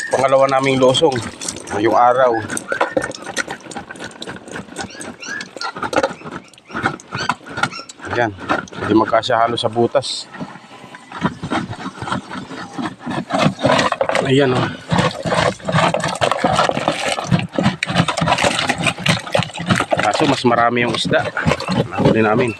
pangalawa naming losong ngayong araw. Ayan, hindi magkasya halos sa butas. Ayan o. Kaso mas marami yung isda. Nahuli namin.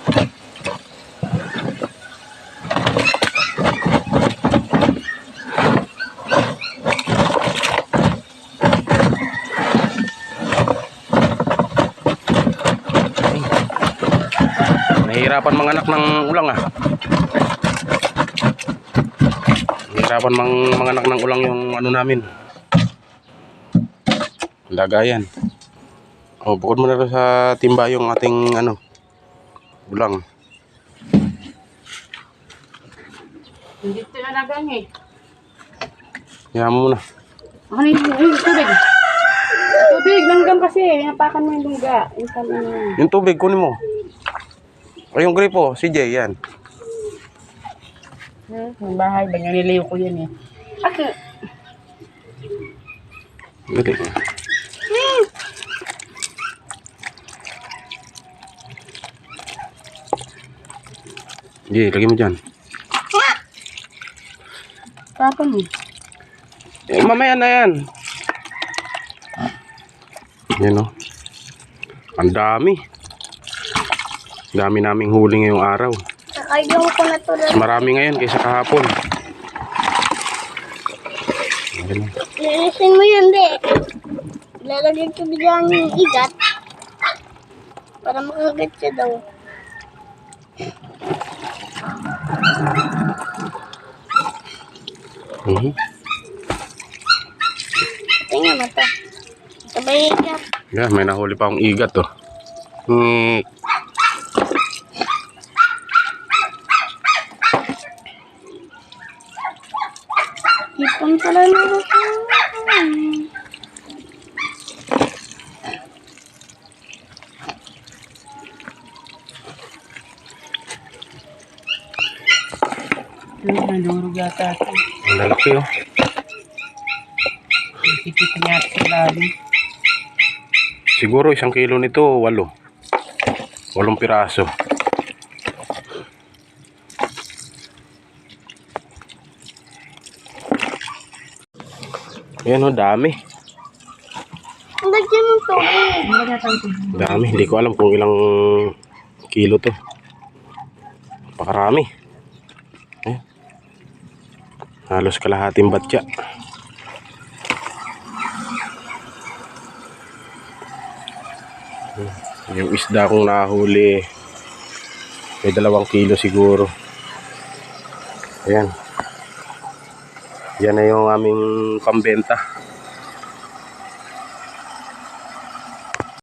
Nahihirapan manganak ng ulang ah. Nahihirapan manganak ng ulang yung ano namin. Lagayan. Oh, bukod mo na rin sa timba yung ating ano, ulang. Hindi ito nalagang eh. Yaman mo na. Ano yung tubig? Tubig, langgam kasi. Napakan mo yung lungga. Yung tubig, kunin mo. O yung gripo, si Jay, yan. Yung bahay, ba nililiw ko yun eh. Okay. Dali. Jay, lagay mo dyan. Tapon mo. Eh, mamaya na yan. Yan o. Ang dami. Dami naming huli ngayong araw. Ayaw ko na to. Mas marami ngayon kaysa kahapon. Ayan. Lilisin mo yan, de. Lalagyan ko bigyan yung igat. Para makagat siya daw. Tingnan mo to. Sabay igat. Yeah, may nahuli pa akong igat oh. Ipon pala na ako. Nandurog yata ito. Ang lalaki oh. Sikit niya sa lalim. Siguro 1 kilo nito, 8 piraso. Ayan oh, dami. Lagyan mo to. Dami, hindi ko alam kung ilang kilo to. Pakarami. Ayan. Halos kalahating batya. Yung isda kong nahuli may 2 kilo siguro. Ayan. Yan na yung aming pambenta.